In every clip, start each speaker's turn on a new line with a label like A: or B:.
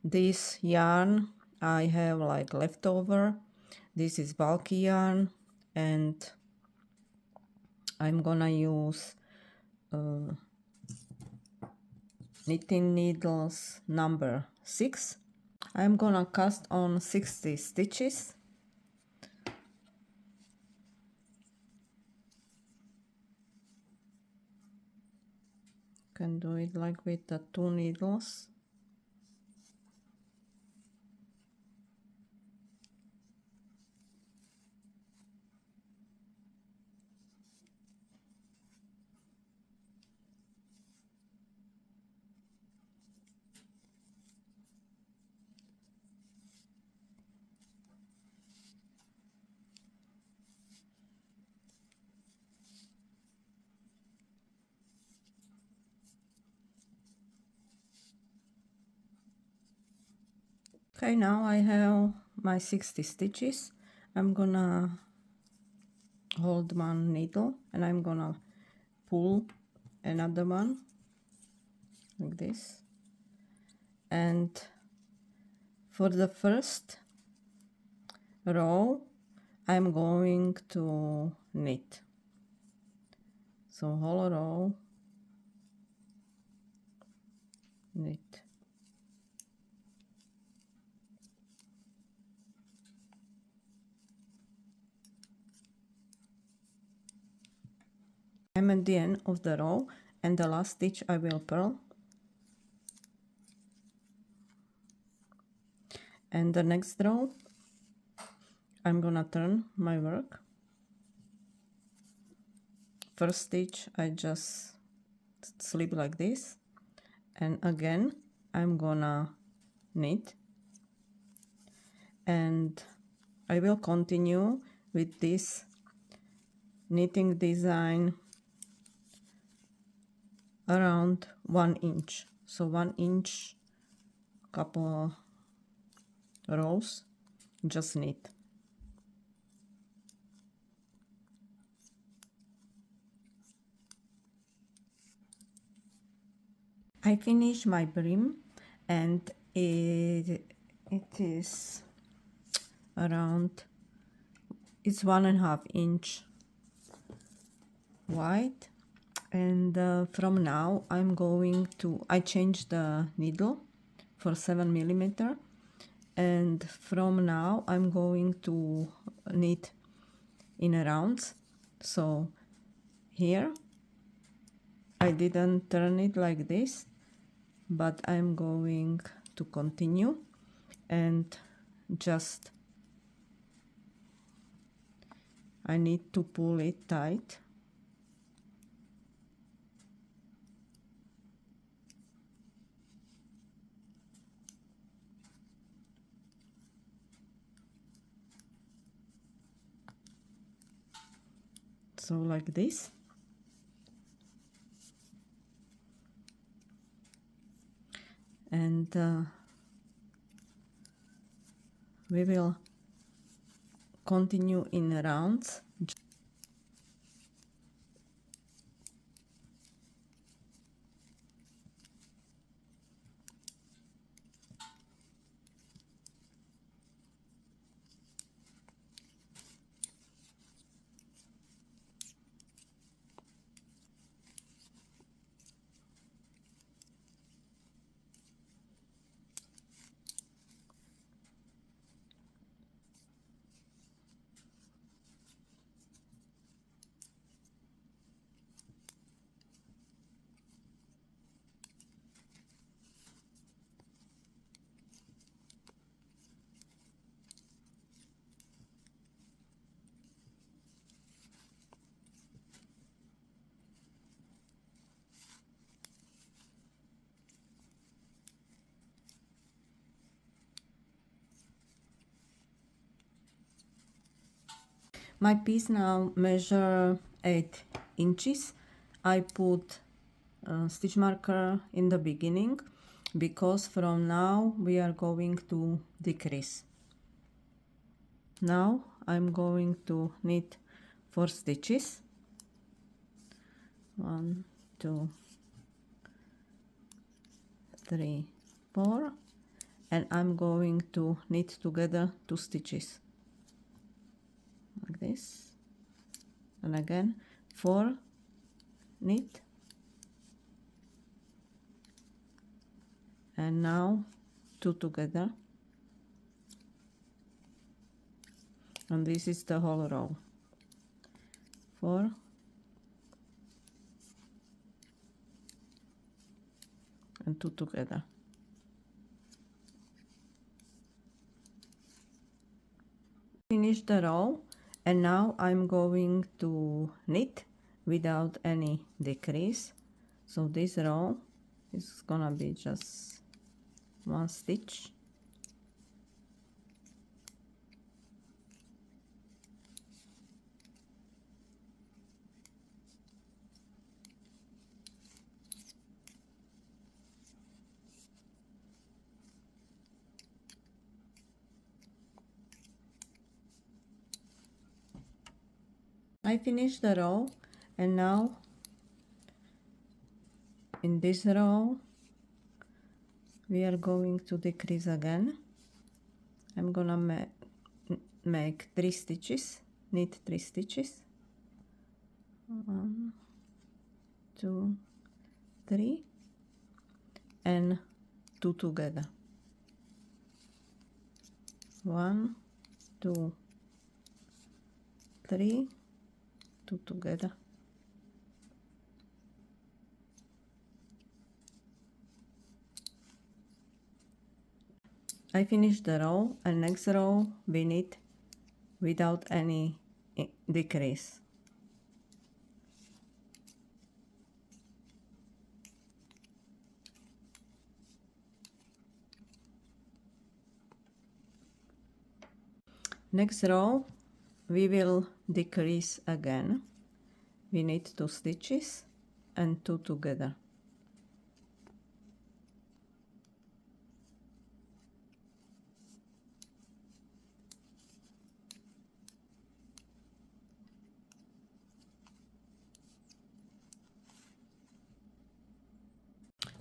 A: This yarn I have like leftover. This is bulky yarn, and I'm gonna use knitting needles number 6. I'm gonna cast on 60 stitches. Can do it like with the 2 needles. Okay, now I have my 60 stitches. I'm gonna hold one needle and I'm gonna pull another one like this. And for the first row, I'm going to knit. So whole row, knit. I'm at the end of the row, and the last stitch I will purl. And the next row, I'm gonna turn my work. First stitch I just slip like this, and again I'm gonna knit, and I will continue with this knitting design around 1 inch. So 1 inch, couple rows, just knit. I finished my brim, and it is around, it's 1.5 inch wide. And from now I'm going to, I changed the needle for 7 millimeter, and from now I'm going to knit in rounds. So here I didn't turn it like this, but I'm going to continue and just I need to pull it tight. So like this. And we will continue in rounds. My piece now measure 8 inches. I put a stitch marker in the beginning because from now we are going to decrease. Now I'm going to knit 4 stitches. 1, 2, 3, 4, and I'm going to knit together 2 stitches like this, and again 4 knit, and now 2 together, and this is the whole row. 4 and 2 together. Finish the row, and now I'm going to knit without any decrease. So this row is gonna be just 1 stitch, I finished the row, and now in this row we are going to decrease again. I'm gonna make 3 stitches, knit 3 stitches, 1, 2, 3, and 2 together, 1, 2, 3, 2 together. I finished the row, and next row we knit without any decrease. Next row we will decrease again. We knit 2 stitches and 2 together.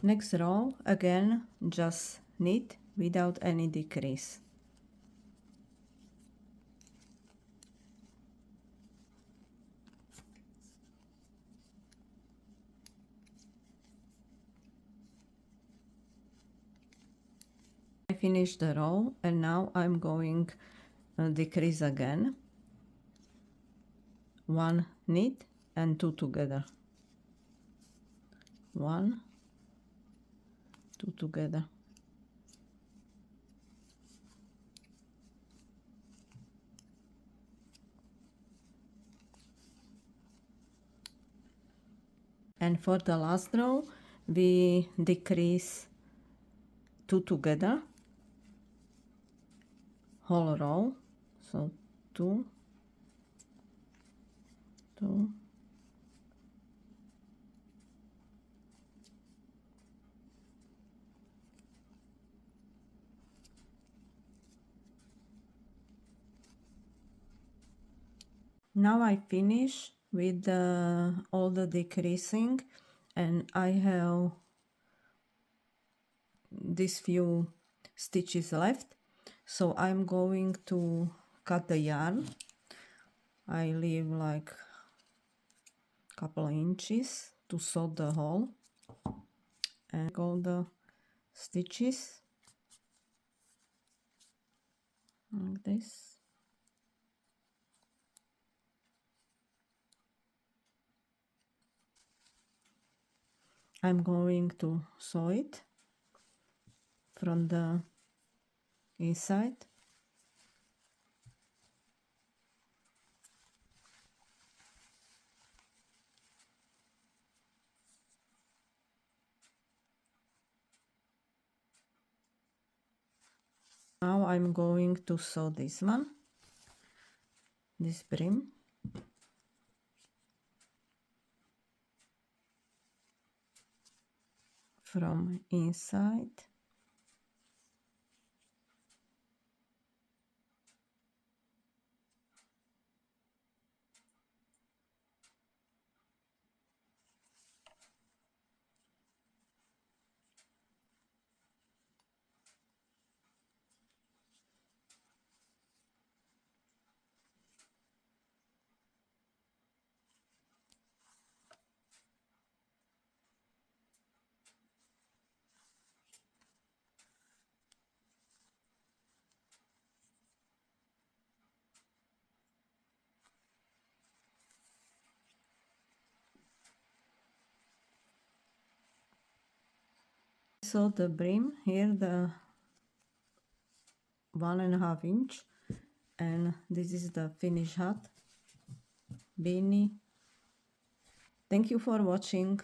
A: Next row again just knit without any decrease. I finished the row, and now I'm going decrease again. 1 knit and 2 together. 1, 2 together. And for the last row we decrease 2 together, whole row, so 2, 2, now I finish with all the decreasing, and I have these few stitches left, so I'm going to cut the yarn. I leave like a couple of inches to sew the hole, and all the stitches like this. I'm going to sew it from the inside. Now I'm going to sew this one, this brim. From inside. So the brim here, the 1.5 inch, and this is the finished hat, beanie. Thank you for watching.